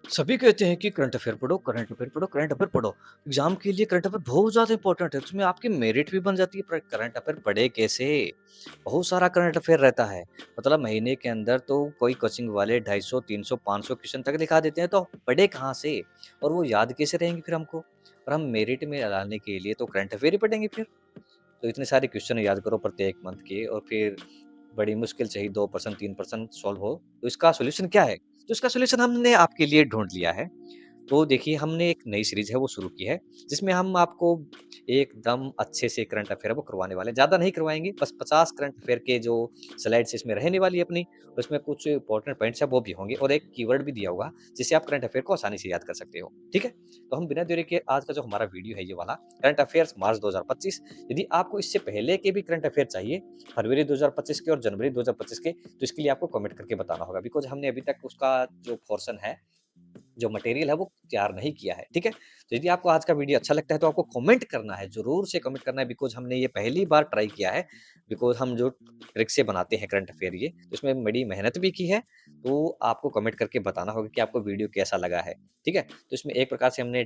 सभी कहते हैं कि करंट अफेयर पढ़ो, करंट अफेयर पढ़ो, करंट अफेयर पढ़ो। एग्ज़ाम के लिए करंट अफेयर बहुत ज़्यादा इम्पोर्टेंट है, उसमें आपकी मेरिट भी बन जाती है, पर करंट अफेयर पढ़े कैसे? बहुत सारा करंट अफेयर रहता है, मतलब महीने के अंदर तो कोई कोचिंग वाले 250, 300, 500 क्वेश्चन तक दिखा देते हैं, तो पढ़े कहाँ से? और वो याद कैसे रहेंगे फिर हमको? और हम मेरिट में लाने के लिए तो करंट अफेयर ही पढ़ेंगे फिर। तो इतने सारे क्वेश्चन याद करो प्रत्येक मंथ के और फिर बड़ी मुश्किल से ही 2% 3% सॉल्व हो, तो इसका सॉल्यूशन क्या है? तो इसका सॉल्यूशन हमने आपके लिए ढूँढ लिया है। तो देखिए हमने एक नई सीरीज़ है वो शुरू की है, जिसमें हम आपको एकदम अच्छे से करंट अफ़ेयर है वो करवाने वाले हैं। ज़्यादा नहीं करवाएँगे, बस 50 करंट अफ़ेयर के जो स्लाइड्स इसमें रहने वाली है अपनी, उसमें कुछ इम्पोर्टेंट पॉइंट्स हैं वो भी होंगे और एक कीवर्ड भी दिया होगा, जिससे आप करंट अफ़ेयर को आसानी से याद कर सकते हो। ठीक है? तो हम बिना देरी के आज का जो हमारा वीडियो है ये वाला करंट अफ़ेयर्स मार्च 2025। यदि आपको इससे पहले के भी करंट अफ़ेयर चाहिए, फरवरी 2025 के और जनवरी 2025 के, तो इसके लिए आपको कमेंट करके बताना होगा बिकॉज़ हमने अभी तक उसका जो पोर्शन है, जो मटेरियल है वो तैयार नहीं किया है, ठीक है? तो यदि आपको आज का वीडियो अच्छा लगता है तो आपको कमेंट करना है, ज़रूर से कमेंट करना है बिकॉज़ हमने ये पहली बार ट्राई किया है, बिकॉज़ हम जो ट्रिक से बनाते हैं करंट अफ़ेयर ये, तो इसमें बड़ी मेहनत भी की है, तो आपको कमेंट करके बताना होगा कि आपको वीडियो कैसा लगा है, ठीक है? तो इसमें एक प्रकार से हमने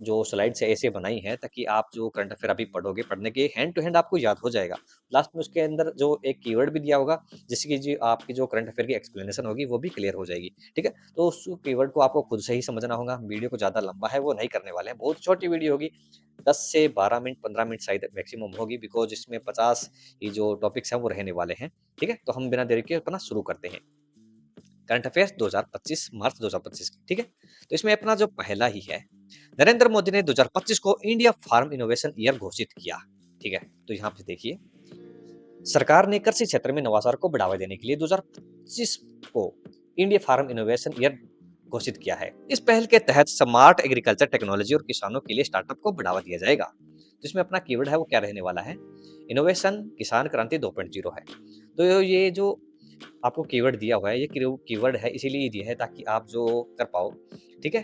जो स्लाइड्स है ऐसे बनाई हैं ताकि आप जो करंट अफ़ेयर अभी पढ़ोगे, पढ़ने के हैंड टू हैंड आपको याद हो जाएगा। लास्ट में उसके अंदर जो एक कीवर्ड भी दिया होगा, जिससे कि जी आपकी जो करंट अफ़ेयर की एक्सप्लेनेशन होगी वो भी क्लियर हो जाएगी, ठीक है? तो उस कीवर्ड को आपको खुद से ही समझना होगा, वीडियो को ज़्यादा लंबा है वो नहीं करने वाले हैं, बहुत छोटी वीडियो होगी, 10 से 12 मिनट, 15 मिनट शायद मैक्सिमम होगी बिकॉज़ इसमें 50 ये जो टॉपिक्स हैं वो रहने वाले हैं, ठीक है? तो हम बिना देरी के अपना शुरू करते हैं। करंट अफेयर्स 2025 मार्च 2025 ठीक है? तो इसमें अपना जो पहला ही है, नरेंद्र मोदी ने 2025 को इंडिया फार्म इनोवेशन ईयर घोषित किया, ठीक है? तो यहाँ पे देखिए, सरकार ने कृषि क्षेत्र में नवाचार को बढ़ावा देने के लिए 2025 को इंडिया फार्म इनोवेशन ईयर घोषित किया है। इस पहल के तहत स्मार्ट एग्रीकल्चर टेक्नोलॉजी और किसानों के लिए स्टार्टअप को बढ़ावा दिया जाएगा। तो इसमें अपना कीवर्ड है वो क्या रहने वाला है? इनोवेशन किसान क्रांति 2.0 है। तो ये जो आपको कीवर्ड दिया हुआ है, ये कीवर्ड है इसीलिए दिया है ताकि आप जो कर पाओ, ठीक है?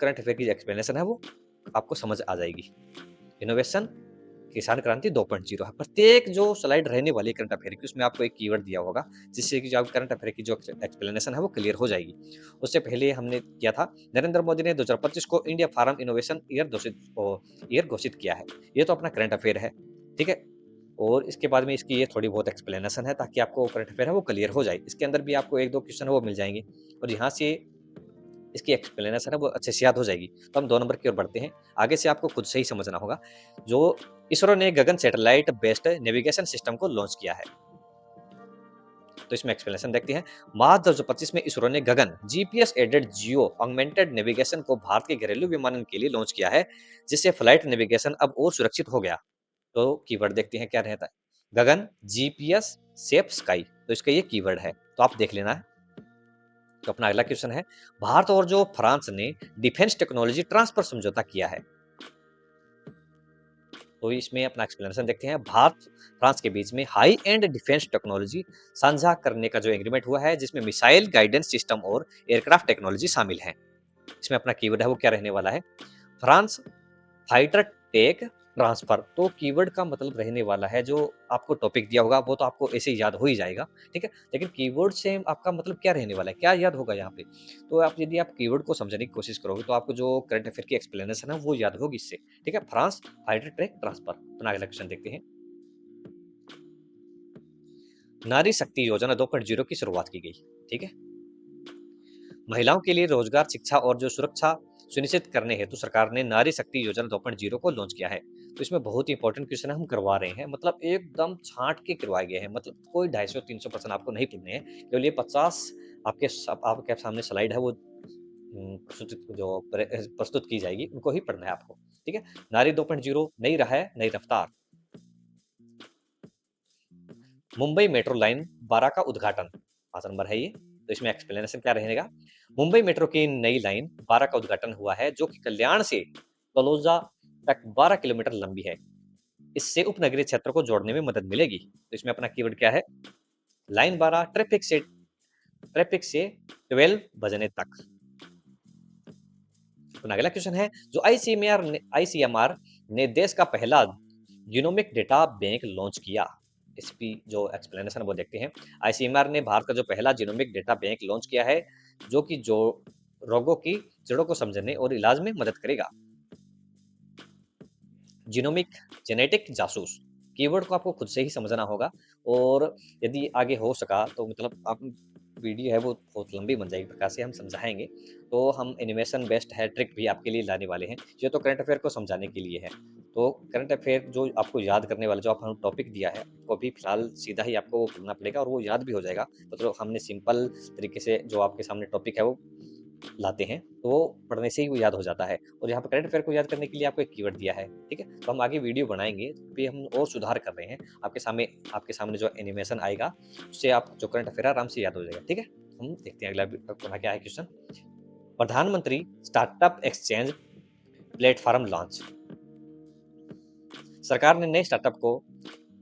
करंट अफेयर की एक्सप्लेनेशन है वो आपको समझ आ जाएगी। इनोवेशन किसान क्रांति 2.0 है। प्रत्येक जो स्लाइड रहने वाली है करंट अफेयर की उसमें आपको एक कीवर्ड दिया होगा, जिससे कि जो आप करंट अफेयर की जो एक्सप्लेनेशन है वो क्लियर हो जाएगी। उससे पहले हमने किया था, नरेंद्र मोदी ने 2025 को इंडिया फार्म इनोवेशन ईयर घोषित किया है। ये तो अपना करंट अफेयर है, ठीक है? और इसके बाद में इसकी ये थोड़ी बहुत एक्सप्लेनेशन है ताकि आपको करंट अफेयर है वो क्लियर हो जाए। इसके अंदर भी आपको 1-2 क्वेश्चन है वो मिल जाएँगे और यहाँ से इसकी एक्सप्लेनेशन है वो अच्छे से याद हो जाएगी। तो हम 2 नंबर की ओर बढ़ते हैं। आगे से आपको खुद से ही समझना होगा। जो इसरो ने गगन सैटेलाइट बेस्ड नेविगेशन सिस्टम को लॉन्च किया है। तो इसमें एक्सप्लेनेशन देखते हैं। मार्च 2025 में इसरो ने GAGAN GPS aided geo augmented navigation को भारत के घरेलू विमानन के लिए लॉन्च किया है, जिससे फ्लाइट नेविगेशन अब और सुरक्षित हो गया। तो कीवर्ड देखते हैं क्या रहता है। गगन, जीपीएस, सेफ स्काई, तो इसका ये कीवर्ड है, तो आप देख लेना है। तो अपना अगला क्वेश्चन है, भारत और जो फ्रांस ने डिफेंस टेक्नोलॉजी ट्रांसफर समझौता किया है। तो इसमें अपना एक्सप्लेनेशन देखते हैं। भारत फ्रांस के बीच में हाई एंड डिफेंस टेक्नोलॉजी साझा करने का जो एग्रीमेंट हुआ है, जिसमें मिसाइल गाइडेंस सिस्टम और एयरक्राफ्ट टेक्नोलॉजी शामिल है। इसमें अपना कीवर्ड है वो क्या रहने वाला है? France fighter tech transfer. तो कीवर्ड का मतलब रहने वाला है, जो आपको टॉपिक दिया होगा वो तो आपको ऐसे ही याद हो ही जाएगा, ठीक है? लेकिन कीवर्ड से आपका मतलब क्या रहने वाला है, क्या याद होगा यहाँ पे? तो आप यदि आप कीवर्ड को समझने की कोशिश करोगे तो आपको जो करंट अफेयर की एक्सप्लेनेशन है वो याद होगी इससे, ठीक है? France fighter tech transfer. अपना अगला क्वेश्चन देखते हैं। नारी शक्ति योजना 2.0 की शुरुआत की गई, ठीक है? महिलाओं के लिए रोजगार, शिक्षा और जो सुरक्षा सुनिश्चित करने हेतु सरकार ने नारी शक्ति योजना 2.0 को लॉन्च किया है। तो इसमें बहुत ही इंपॉर्टेंट क्वेश्चन हम करवा रहे हैं, मतलब एकदम छांट के करवाए गए हैं, मतलब कोई 250-300% आपको नहीं पढ़ने हैं, केवल ये 50 आपके सामने स्लाइड है वो प्रस्तुत की जाएगी, उनको ही पढ़ना है आपको, ठीक है? नारी 2.0 नई राह है, नई रफ्तार। मुंबई मेट्रो लाइन 12 का उद्घाटन, 5 नंबर है ये। तो इसमें एक्सप्लेनेशन क्या रहेगा? मुंबई मेट्रो की नई लाइन 12 का उद्घाटन हुआ है, जो कि कल्याण से तलोजा तक 12 किलोमीटर लंबी है। इससे उपनगरीय क्षेत्र को जोड़ने में मदद मिलेगी। तो इसमें अपना कीवर्ड क्या है? लाइन 12 ट्रैफिक से 12 बजने तक। तो अगला क्वेश्चन है, जो आईसीएमआर ने देश का पहला जीनोमिक डेटा बैंक लॉन्च किया। इसकी जो एक्सप्लेनेशन वो देखते हैं। आईसीएमआर ने भारत का जो पहला जीनोमिक डेटा बैंक लॉन्च किया है, जो कि जो रोगों की जड़ों को समझने और इलाज में मदद करेगा। जीनोमिक जेनेटिक जासूस, कीवर्ड को आपको खुद से ही समझना होगा, और यदि आगे हो सका तो मतलब आप वीडियो है वो बहुत लंबी बन जाएगी, प्रकार से हम समझाएंगे, तो हम एनिमेशन बेस्ड है ट्रिक भी आपके लिए लाने वाले हैं। ये तो करंट अफेयर को समझाने के लिए है। तो करंट अफेयर जो आपको याद करने वाला जो आप हम टॉपिक दिया है, वो भी फिलहाल सीधा ही आपको वो पढ़ना पड़ेगा और वो याद भी हो जाएगा। मतलब हमने सिंपल तरीके से जो आपके सामने टॉपिक है वो लाते हैं, तो वो पढ़ने से ही वो याद हो जाता है। और यहाँ पे करंट अफेयर को याद करने के लिए आपको एक कीवर्ड दिया है, ठीक है? तो हम आगे वीडियो बनाएँगे, पे हम और सुधार कर रहे हैं। आपके सामने जो एनिमेशन आएगा, उससे आप जो करंट अफेयर है आराम से याद हो जाएगा, ठीक है? हम देखते हैं अगला अपना क्या है क्वेश्चन। प्रधानमंत्री स्टार्टअप एक्सचेंज प्लेटफ़ॉर्म लॉन्च। सरकार ने नए स्टार्टअप को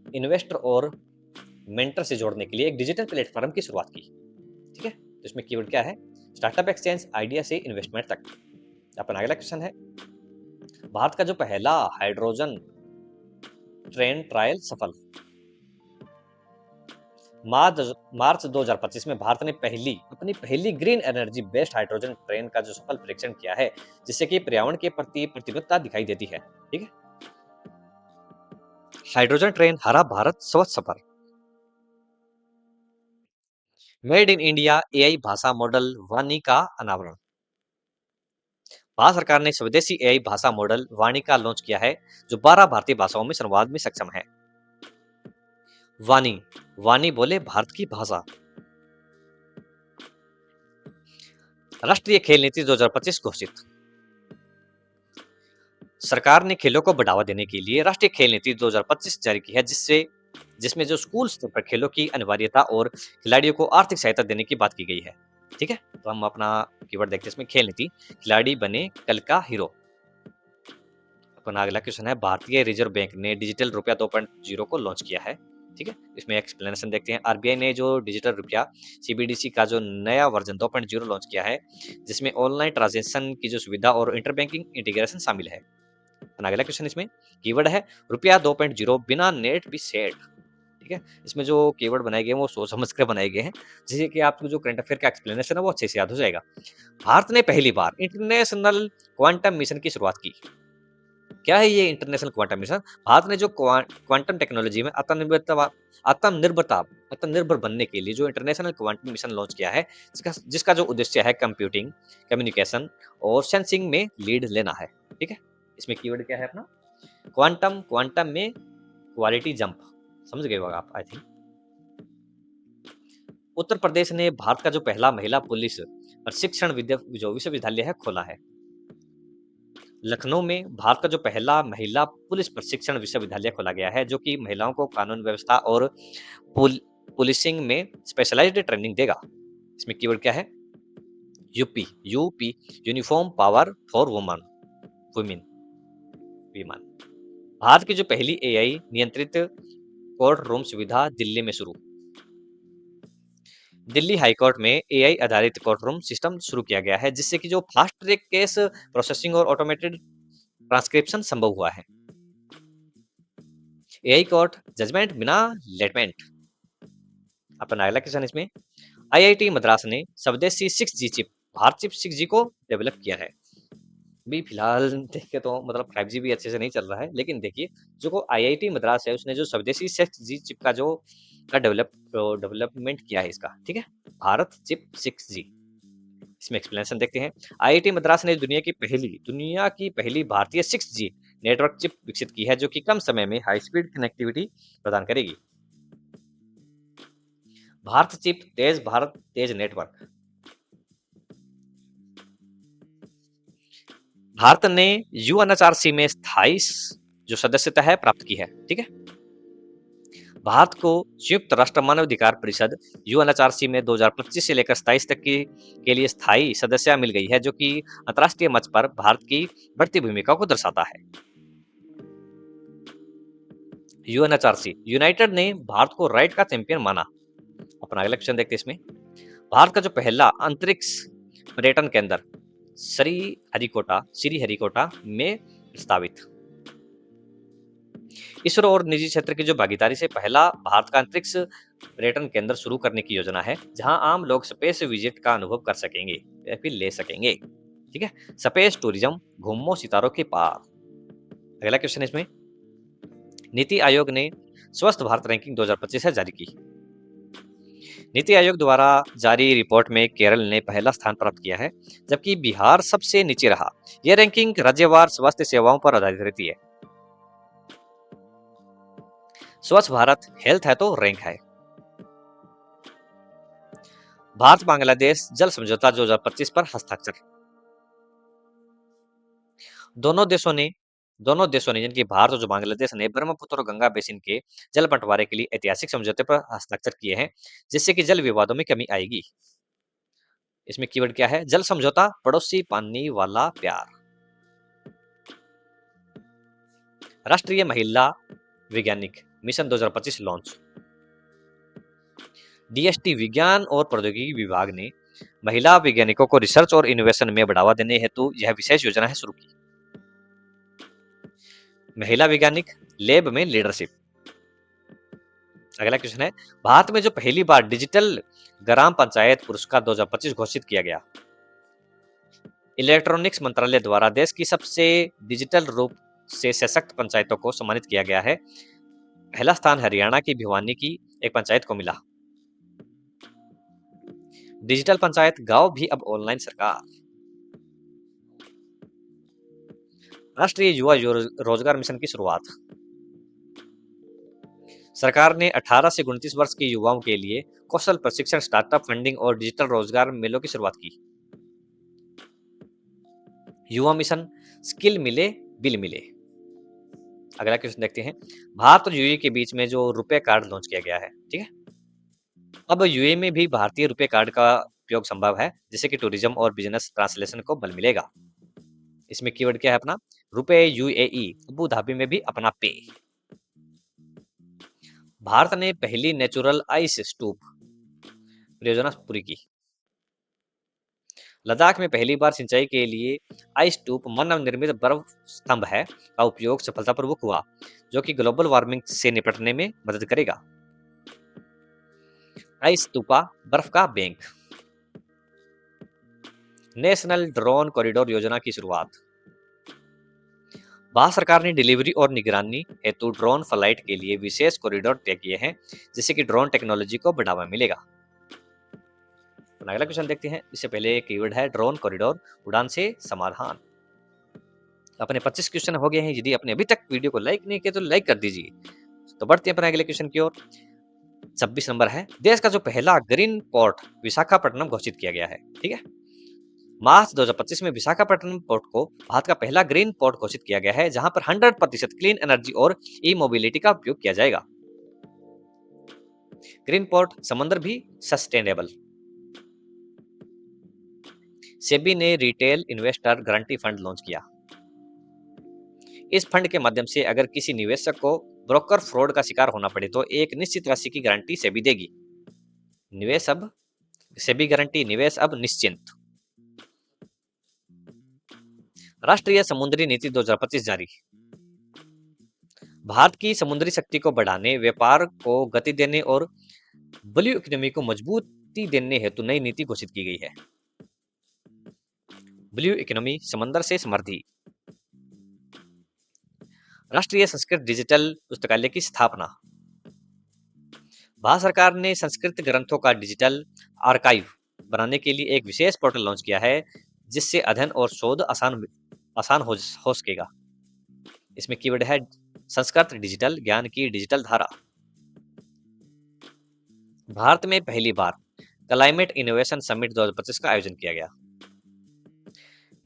इन्वेस्टर और मेंटर से जोड़ने के लिए एक डिजिटल प्लेटफ़ॉर्म की शुरुआत की, ठीक है? तो इसमें कीवर्ड क्या है? स्टार्टअप एक्सचेंज, आइडिया से इन्वेस्टमेंट तक। अपना अगला क्वेश्चन है, भारत का जो पहला हाइड्रोजन ट्रेन ट्रायल सफल। मार्च मार्च 2025 में भारत ने अपनी पहली green energy based hydrogen train का जो सफल परीक्षण किया है, जिससे कि पर्यावरण के प्रति प्रतिबद्धता दिखाई देती है, ठीक है? हाइड्रोजन ट्रेन हरा भारत स्वच्छ सफर। मेड इन इंडिया एआई भाषा मॉडल वानी का अनावरण। भारत सरकार ने स्वदेशी एआई भाषा मॉडल वाणी का लॉन्च किया है, जो 12 भारतीय भाषाओं में संवाद में सक्षम है। वानी वानी बोले भारत की भाषा। राष्ट्रीय खेल नीति 2025 घोषित। सरकार ने खेलों को बढ़ावा देने के लिए राष्ट्रीय खेल नीति 2025 जारी की है, जिसमें जो स्कूल स्तर पर खेलों की अनिवार्यता और खिलाड़ियों को आर्थिक सहायता देने की बात की गई है, ठीक है? तो हम अपना कीवर्ड देखते हैं इसमें, खेल नीति, खिलाड़ी बने कल का हीरो। अपना अगला क्वेश्चन है, भारतीय रिजर्व बैंक ने डिजिटल रुपया 2.0 को लॉन्च किया है, ठीक है? इसमें एक्सप्लेनेशन देखते हैं। आरबीआई ने जो डिजिटल रुपया सीबीडीसी का जो नया वर्जन 2.0 लॉन्च किया है, जिसमें ऑनलाइन ट्रांजैक्शन की जो सुविधा और इंटर बैंकिंग इंटीग्रेशन शामिल है। अपना अगला क्वेश्चन इसमें कीवर्ड है रुपया 2.0 बिना नेट भी सेट, ठीक है? इसमें जो कीवर्ड बनाए गए हैं वो सोच समझ कर बनाए गए हैं, जिससे कि आपको जो करंट अफेयर का एक्सप्लेनेशन है वो अच्छे से याद हो जाएगा। भारत ने पहली बार इंटरनेशनल क्वांटम मिशन की शुरुआत की। क्या है ये इंटरनेशनल क्वांटम मिशन? भारत ने जो क्वांटम टेक्नोलॉजी में आत्मनिर्भरता आत्मनिर्भर बनने के लिए जो इंटरनेशनल क्वांटम मिशन लॉन्च किया है, जिसका जो उद्देश्य है कंप्यूटिंग, कम्युनिकेशन और सेंसिंग में लीड लेना है, ठीक है? इसमें कीवर्ड क्या है अपना? क्वांटम क्वांटम में क्वालिटी जंप, समझ गए होगा आप आई थिंक। उत्तर प्रदेश ने भारत का जो पहला महिला पुलिस प्रशिक्षण जो विश्वविद्यालय है खोला है। लखनऊ में भारत का जो पहला महिला पुलिस प्रशिक्षण विश्वविद्यालय खोला गया है, जो कि महिलाओं को कानून व्यवस्था और पुल, पुलिसिंग में स्पेशलाइज्ड ट्रेनिंग देगा। इसमें कीवर्ड क्या है? UP UP uniform power for women women विमान। भारत की जो पहली एआई नियंत्रित कोर्ट रूम सुविधा दिल्ली में शुरू। दिल्ली हाईकोर्ट में एआई आधारित कोर्ट रूम सिस्टम शुरू किया गया है, जिससे कि जो फास्ट ट्रैक केस प्रोसेसिंग और ऑटोमेटेड ट्रांसक्रिप्शन संभव हुआ है। एआई कोर्ट जजमेंट बिना लेटमेंट। अपना अगला क्वेश्चन इसमें, आईआईटी मद्रास ने स्वदेशी 6G chip Bharat chip 6G को डेवलप किया है। भी फिलहाल देखे तो मतलब 5G भी अच्छे से नहीं चल रहा है, लेकिन देखिए जो आईआईटी मद्रास है उसने जो स्वदेशी 6G चिप का डेवलपमेंट किया है इसका, ठीक है? Bharat chip 6G। इसमें एक्सप्लेनेशन देखते हैं। आईआईटी मद्रास ने दुनिया की पहली भारतीय 6G नेटवर्क चिप विकसित की है, जो कि कम समय में हाई स्पीड कनेक्टिविटी प्रदान करेगी। भारत तेज नेटवर्क। भारत ने यूएनएचआरसी में स्थायी जो सदस्यता है प्राप्त की है, ठीक है? भारत को संयुक्त राष्ट्र मानवाधिकार परिषद यूएनएचआरसी में 2025 से लेकर 27 तक के लिए स्थायी सदस्य मिल गई है, जो कि अंतर्राष्ट्रीय मंच पर भारत की बढ़ती भूमिका को दर्शाता है। यूएनएचआरसी यूनाइटेड ने भारत को राइट का चैंपियन माना। अपना अगला क्वेश्चन देखते हैं इसमें, भारत का जो पहला अंतरिक्ष पर्यटन केंद्र श्री हरिकोटा में प्रस्तावित। इसरो और निजी क्षेत्र की जो भागीदारी से पहला भारत का अंतरिक्ष पर्यटन केंद्र शुरू करने की योजना है, जहां आम लोग स्पेस विजिट का अनुभव कर सकेंगे या फिर ले सकेंगे। ठीक है। स्पेस टूरिज्म, घूमो सितारों के पार। अगला क्वेश्चन इसमें, नीति आयोग ने स्वस्थ भारत रैंकिंग 2025 है जारी की। नीति आयोग द्वारा जारी रिपोर्ट में केरल ने पहला स्थान प्राप्त किया है, जबकि बिहार सबसे नीचे रहा। यह रैंकिंग राज्यवार स्वास्थ्य सेवाओं पर आधारित रहती है। स्वच्छ भारत हेल्थ है तो रैंक है। भारत बांग्लादेश जल समझौता 2025 पर हस्ताक्षर। दोनों देशों ने दोनों देशों ने यानी कि भारत और जो बांग्लादेश ने ब्रह्मपुत्र और गंगा बेसिन के जल बंटवारे के लिए ऐतिहासिक समझौते पर हस्ताक्षर किए हैं, जिससे कि जल विवादों में कमी आएगी। इसमें कीवर्ड क्या है? जल समझौता, पड़ोसी पानी वाला प्यार। राष्ट्रीय महिला वैज्ञानिक मिशन 2025 लॉन्च। डीएसटी विज्ञान और प्रौद्योगिकी विभाग ने महिला वैज्ञानिकों को रिसर्च और इनोवेशन में बढ़ावा देने हेतु यह विशेष योजना है शुरू की। महिला वैज्ञानिक लैब में लीडरशिप। अगला क्वेश्चन है, भारत में जो पहली बार डिजिटल ग्राम पंचायत पुरस्कार 2025 घोषित किया गया। इलेक्ट्रॉनिक्स मंत्रालय द्वारा देश की सबसे डिजिटल रूप से सशक्त पंचायतों को सम्मानित किया गया है। पहला स्थान हरियाणा की भिवानी की एक पंचायत को मिला। डिजिटल पंचायत गांव भी अब ऑनलाइन सरकार। राष्ट्रीय युवा रोजगार मिशन की शुरुआत। सरकार ने 18 से 29 वर्ष के युवाओं के लिए कौशल प्रशिक्षण, स्टार्टअप फंडिंग और डिजिटल रोजगार मेलों की शुरुआत की। युवा मिशन स्किल मिले बिल मिले। अगला क्वेश्चन देखते हैं, भारत और यूएई के बीच में जो रुपए कार्ड लॉन्च किया गया है। ठीक है। अब यूएई में भी भारतीय रुपए कार्ड का उपयोग संभव है, जिससे कि टूरिज्म और बिजनेस ट्रांसलेशन को बल मिलेगा। इसमें कीवर्ड क्या है अपना? रुपए यूएई। अबू धाबी में भी अपना पे। भारत ने पहली नेचुरल आइस स्तूप परियोजना पूरी की। लद्दाख में पहली बार सिंचाई के लिए आइस ट्यूब मानव निर्मित बर्फ स्तंभ है का उपयोग सफलतापूर्वक हुआ, जो कि ग्लोबल वार्मिंग से निपटने में मदद करेगा। आइस स्तूपा बर्फ का बैंक। नेशनल ड्रोन कॉरिडोर योजना की शुरुआत। भारत सरकार ने डिलीवरी और निगरानी हेतु ड्रोन फ्लाइट के लिए विशेष कॉरिडोर तय किए हैं, जिससे कि ड्रोन टेक्नोलॉजी को बढ़ावा मिलेगा। अगला क्वेश्चन देखते हैं। इससे पहले कीवर्ड है ड्रोन कॉरिडोर, उड़ान से समाधान। अपने 25 क्वेश्चन हो गए हैं। यदि आपने अभी तक वीडियो को लाइक नहीं किया तो लाइक कर दीजिए। तो बढ़ते हैं अपने अगले क्वेश्चन की ओर। 26 नंबर है, देश का जो पहला ग्रीन पोर्ट विशाखापट्टनम घोषित किया गया है। ठीक है। मार्च 2025 में विशाखापट्टनम पोर्ट को भारत का पहला ग्रीन पोर्ट घोषित किया गया है, जहां पर 100% क्लीन एनर्जी और ई मोबिलिटी का उपयोग किया जाएगा। ग्रीन पोर्ट, समंदर भी सस्टेनेबल। सेबी ने retail investor guarantee fund launch किया। इस फंड के माध्यम से अगर किसी निवेशक को ब्रोकर फ्रॉड का शिकार होना पड़े तो एक निश्चित राशि की गारंटी सेबी देगी। निवेश अब सेबी गारंटी, निवेश अब निश्चिंत। राष्ट्रीय समुद्री नीति 2025 जारी। भारत की समुद्री शक्ति को बढ़ाने, व्यापार को गति देने और ब्लू इकोनॉमी को मजबूती देने हेतु नई नीति घोषित की गई है। ब्लू इकोनॉमी, समंदर से समृद्धि। राष्ट्रीय संस्कृत डिजिटल पुस्तकालय की स्थापना। भारत सरकार ने संस्कृत ग्रंथों का डिजिटल आर्काइव बनाने के लिए एक विशेष पोर्टल लॉन्च किया है, जिससे अध्ययन और शोध आसान हो सकेगा। इसमें कीवर्ड है संस्कृत डिजिटल, ज्ञान की डिजिटल धारा। भारत में पहली बार क्लाइमेट इनोवेशन समिट 2025 का आयोजन किया गया।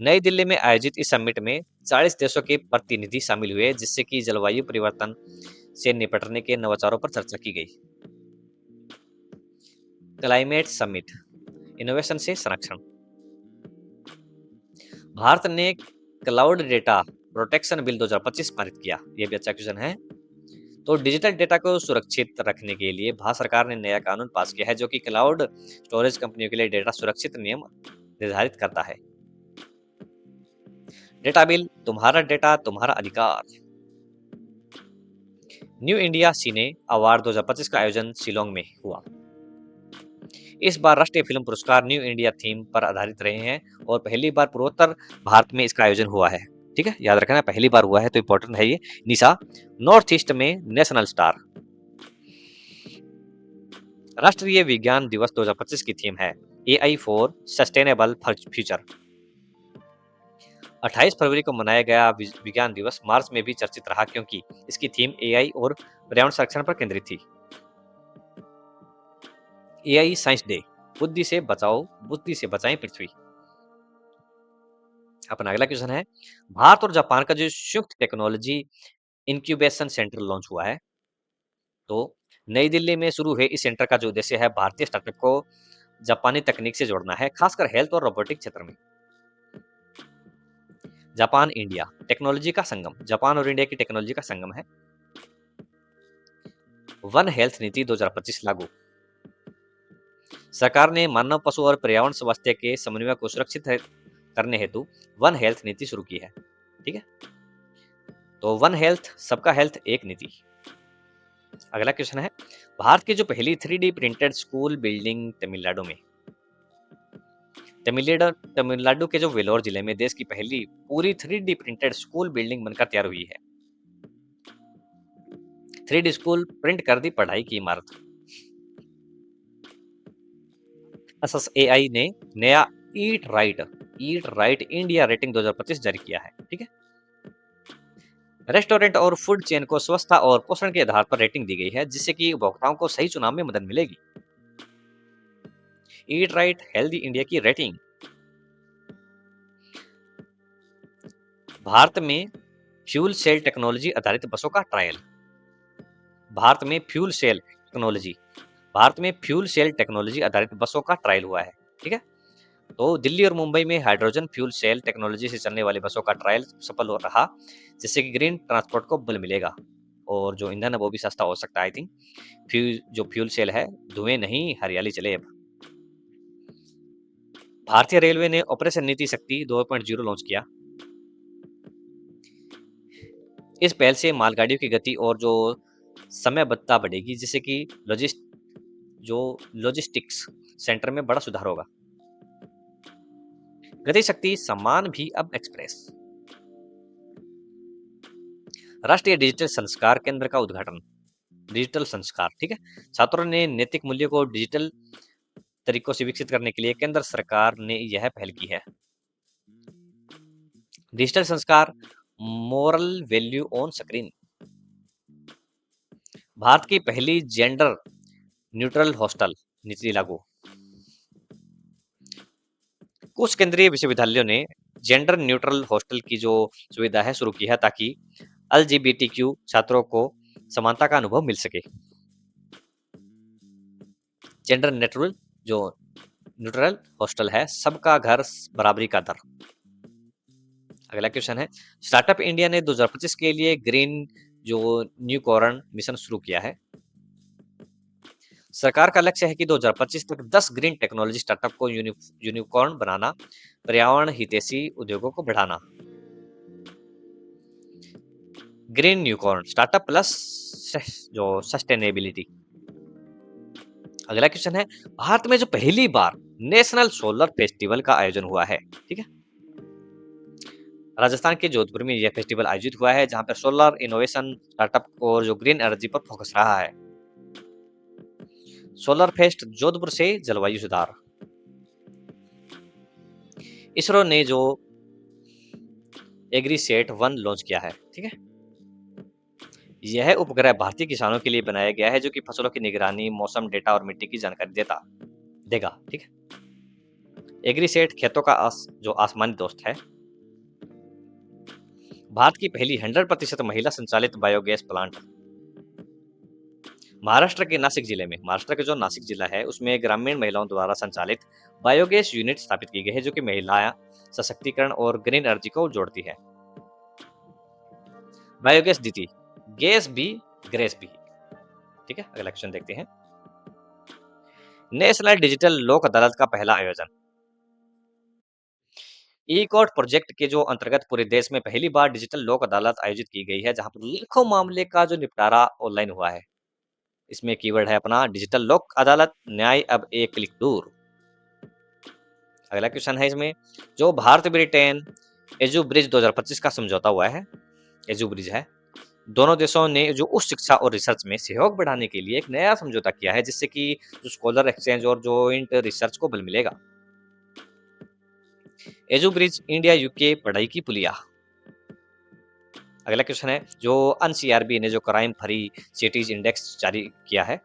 नई दिल्ली में आयोजित इस समिट में 40 देशों के प्रतिनिधि शामिल हुए, जिससे कि जलवायु परिवर्तन से निपटने के नवाचारों पर चर्चा की गई। क्लाइमेट समिट, इनोवेशन से संरक्षण। भारत ने क्लाउड डेटा प्रोटेक्शन बिल 2025 पारित किया। यह भी अच्छा क्वेश्चन है। तो डिजिटल डेटा को सुरक्षित रखने के लिए भारत सरकार ने नया कानून पास किया है, जो कि क्लाउड स्टोरेज कंपनियों के लिए डेटा सुरक्षित नियम निर्धारित करता है। डेटा बिल, तुम्हारा डेटा तुम्हारा अधिकार। न्यू इंडिया सिने अवार्ड 2025 का आयोजन शिलोंग में हुआ। इस बार राष्ट्रीय फिल्म पुरस्कार न्यू इंडिया थीम पर आधारित रहे हैं और पहली बार पूर्वोत्तर भारत में इसका आयोजन हुआ है। ठीक है, याद रखना पहली बार हुआ है तो इंपॉर्टेंट है ये। निशा, नॉर्थ ईस्ट में नेशनल स्टार। राष्ट्रीय विज्ञान दिवस 2025 की थीम है एआई फॉर सस्टेनेबल फ्यूचर। 28 फरवरी को मनाया गया विज्ञान दिवस मार्च में भी चर्चित रहा क्योंकि इसकी थीम एआई और पर्यावरण संरक्षण पर केंद्रित थी। एआई साइंस डे, बुद्धि से बचाओ, बुद्धि से बचाएं पृथ्वी। अपना अगला क्वेश्चन है, भारत और जापान का जो संयुक्त टेक्नोलॉजी इंक्यूबेशन सेंटर लॉन्च हुआ है, तो नई दिल्ली में शुरू हुए इस सेंटर का जो उद्देश्य है भारतीय स्टार्टअप को जापानी तकनीक से जोड़ना है, खासकर हेल्थ और रोबोटिक क्षेत्र में। जापान इंडिया टेक्नोलॉजी का संगम, जापान और इंडिया की टेक्नोलॉजी का संगम है। वन हेल्थ नीति 2025 लागू। सरकार ने मानव, पशु और पर्यावरण स्वास्थ्य के समन्वय को सुरक्षित करने हेतु वन हेल्थ नीति शुरू की है। ठीक है, तो वन हेल्थ सबका हेल्थ एक नीति। अगला क्वेश्चन है, भारत की जो पहली 3D printed school building Tamil Nadu में। तमिलनाडु के जो वेलोर जिले में देश की पहली पूरी 3D प्रिंटेड स्कूल बिल्डिंग बनकर तैयार हुई है। 3D स्कूल प्रिंट कर दी पढ़ाई की इमारत। एसएसएआई ने नया ईट राइट इंडिया रेटिंग 2025 जारी किया है। ठीक है, रेस्टोरेंट और फूड चेन को स्वच्छता और पोषण के आधार पर रेटिंग दी गई है जिससे कि उपभोक्ताओं को सही चुनाव में मदद मिलेगी। ईट राइट हेल्दी इंडिया की रेटिंग। भारत में फ्यूल सेल टेक्नोलॉजी आधारित बसों का ट्रायल। भारत में फ्यूल सेल टेक्नोलॉजी आधारित बसों का ट्रायल हुआ है। ठीक है, तो दिल्ली और मुंबई में हाइड्रोजन फ्यूल सेल टेक्नोलॉजी से चलने वाली बसों का ट्रायल सफल हो रहा, जिससे कि ग्रीन ट्रांसपोर्ट को बल मिलेगा और जो ईंधन है वो भी सस्ता हो सकता है। आई थिंक फ्यूल सेल है, धुएं नहीं हरियाली चले। अब भारतीय रेलवे ने ऑपरेशन नीति शक्ति 2.0 लॉन्च किया। इस पहल से मालगाड़ियों की गति और जो समयबद्धता बढ़ेगी जिससे कि लॉजिस्टिक्स सेंटर में बड़ा सुधार होगा। गति शक्ति सम्मान भी अब एक्सप्रेस। राष्ट्रीय डिजिटल संस्कार केंद्र का उद्घाटन। डिजिटल संस्कार, ठीक है, छात्रों ने नैतिक मूल्यों को डिजिटल तरीकों से विकसित करने के लिए केंद्र सरकार ने यह पहल की है। डिजिटल संस्कार, moral value on screen. Bharat की पहली जेंडर न्यूट्रल हॉस्टल नीति लागू। कुछ केंद्रीय विश्वविद्यालयों ने जेंडर न्यूट्रल हॉस्टल की जो सुविधा है शुरू की है ताकि एलजीबीटीक्यू छात्रों को समानता का अनुभव मिल सके। जेंडर न्यूट्रल हॉस्टल है, सबका घर बराबरी का दर। अगला क्वेश्चन है, स्टार्टअप इंडिया ने 2025 के लिए ग्रीन जो न्यूकॉर्न मिशन शुरू किया है। सरकार का लक्ष्य है कि 2025 तक 10 ग्रीन टेक्नोलॉजी स्टार्टअप को यूनिकॉर्न बनाना, पर्यावरण हितैषी उद्योगों को बढ़ाना। ग्रीन यूनिकॉर्न स्टार्टअप प्लस जो सस्टेनेबिलिटी। अगला क्वेश्चन है, भारत में जो पहली बार नेशनल सोलर फेस्टिवल का आयोजन हुआ है। ठीक है, राजस्थान के जोधपुर में यह फेस्टिवल आयोजित हुआ है जहां पर सोलर इनोवेशन, स्टार्टअप और जो ग्रीन एनर्जी पर फोकस रहा है। सोलर फेस्ट जोधपुर से जलवायु सुधार। इसरो ने जो एग्रीसेट 1 लॉन्च किया है। ठीक है, यह उपग्रह भारतीय किसानों के लिए बनाया गया है जो कि फसलों की निगरानी, मौसम डेटा और मिट्टी की जानकारी देगा। ठीक है, एग्रीसेट खेतों का जो आसमानी दोस्त है। भारत की पहली 100% महिला संचालित बायोगैस प्लांट। महाराष्ट्र के जो नासिक जिला है उसमें ग्रामीण महिलाओं द्वारा संचालित बायोगैस यूनिट स्थापित की गई है जो कि महिला सशक्तिकरण और ग्रीन एनर्जी को जोड़ती है। बायोगैस दीदी, गैस भी ग्रेस भी। ठीक है, अगला क्वेश्चन देखते हैं, नेशनल डिजिटल लोक अदालत का पहला आयोजन। ई कोर्ट प्रोजेक्ट के जो अंतर्गत पूरे देश में पहली बार डिजिटल लोक अदालत आयोजित की गई है, जहाँ पर लाखों मामले का जो निपटारा ऑनलाइन हुआ है। इसमें कीवर्ड है अपना डिजिटल लोक अदालत, न्याय अब एक क्लिक दूर। अगला क्वेश्चन है इसमें, जो भारत ब्रिटेन एजू ब्रिज 2025 का समझौता हुआ है, एजू ब्रिज है, दोनों देशों ने जो उच्च शिक्षा और रिसर्च में सहयोग बढ़ाने के लिए एक नया समझौता किया है, जिससे कि जो स्कॉलर एक्सचेंज और जॉइंट रिसर्च को बल मिलेगा। एजू ब्रिज इंडिया यूके पढ़ाई की पुलिया। अगला क्वेश्चन है, जो एनसीआरबी ने जो क्राइम फ्री सिटीज इंडेक्स जारी किया है,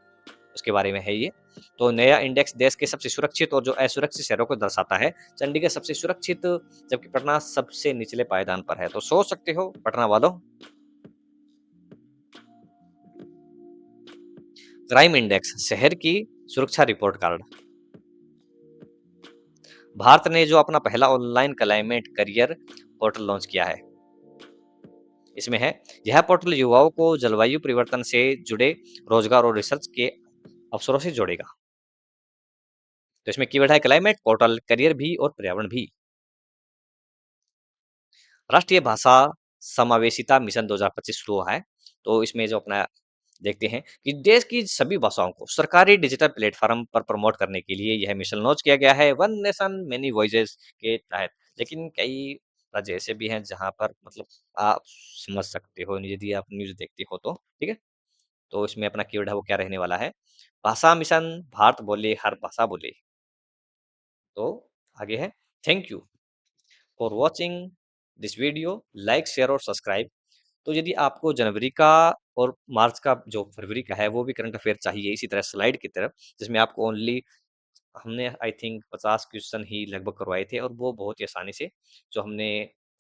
उसके बारे में है ये। तो नया इंडेक्स देश के सबसे सुरक्षित और जो असुरक्षित शहरों को दर्शाता है। चंडीगढ़ सबसे सुरक्षित, जबकि पटना सबसे निचले पायदान पर है। तो सोच सकते हो पटना वालों। क्राइम इंडेक्स शहर की सुरक्षा रिपोर्ट कार्ड। भारत ने जो अपना पहला online climate career portal launch किया है, इसमें है, यह पोर्टल युवाओं को जलवायु परिवर्तन से जुड़े रोजगार और रिसर्च के अवसरों से जोड़ेगा। तो इसमें कीवर्ड है क्लाइमेट, पोर्टल, करियर भी और पर्यावरण भी। राष्ट्रीय भाषा समावेशिता मिशन 2025 शुरू हुआ है। तो इसमें जो अपना देखते हैं कि देश की सभी भाषाओं को सरकारी डिजिटल प्लेटफॉर्म पर प्रमोट करने के लिए यह मिशन लॉन्च किया गया है, वन नेशन मेनी वॉइसेस के तहत। लेकिन कई राज्य ऐसे भी हैं जहां पर मतलब आप समझ सकते हो यदि आप न्यूज देखते हो तो, ठीक है। तो इसमें अपना कीवर्ड है वो क्या रहने वाला है, भाषा मिशन भारत बोले हर भाषा बोले। तो आगे है, thank you for watching this video, like share और सब्सक्राइब। तो यदि आपको जनवरी का और मार्च का जो फरवरी का है वो भी करंट अफेयर चाहिए इसी तरह स्लाइड की तरफ, जिसमें आपको ओनली हमने आई थिंक 50 क्वेश्चन ही लगभग करवाए थे, और वो बहुत ही आसानी से जो हमने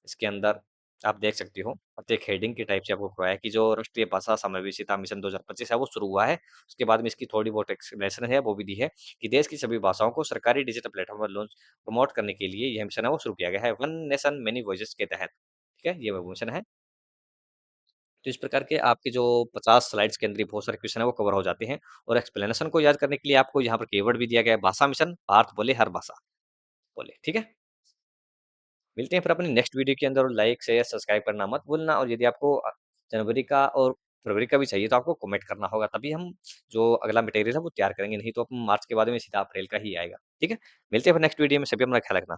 इसके अंदर आप देख सकते हो प्रत्येक हेडिंग के टाइप से आपको करवाया कि जो राष्ट्रीय भाषा समावेशिता मिशन 2025 है वो शुरू हुआ है। उसके बाद में इसकी थोड़ी बहुत एक्सप्लेनेशन है वो भी दी है कि देश की सभी भाषाओं को सरकारी डिजिटल प्लेटफॉर्म पर लॉन्च प्रमोट करने के लिए यह मिशन है वो शुरू किया गया है, वन नेशन मेनी वॉइसेस के तहत। ठीक है, ये वो मिशन है। तो इस प्रकार के आपके जो 50 स्लाइड्स के अंदर ही बहुत सारे क्वेश्चन है वो कवर हो जाते हैं, और एक्सप्लेनेशन को याद करने के लिए आपको यहाँ पर कीवर्ड भी दिया गया है, भाषा मिशन भारत बोले हर भाषा बोले। ठीक है, मिलते हैं फिर अपनी नेक्स्ट वीडियो के अंदर, और लाइक शेयर सब्सक्राइब करना मत भूलना। और यदि आपको जनवरी का और फरवरी का भी चाहिए तो आपको कमेंट करना होगा, तभी हम जो अगला मटेरियल है वो तैयार करेंगे, नहीं तो मार्च के बाद में सीधा अप्रैल का ही आएगा। ठीक है, मिलते हैं फिर नेक्स्ट वीडियो में, सभी अपना ख्याल रखना।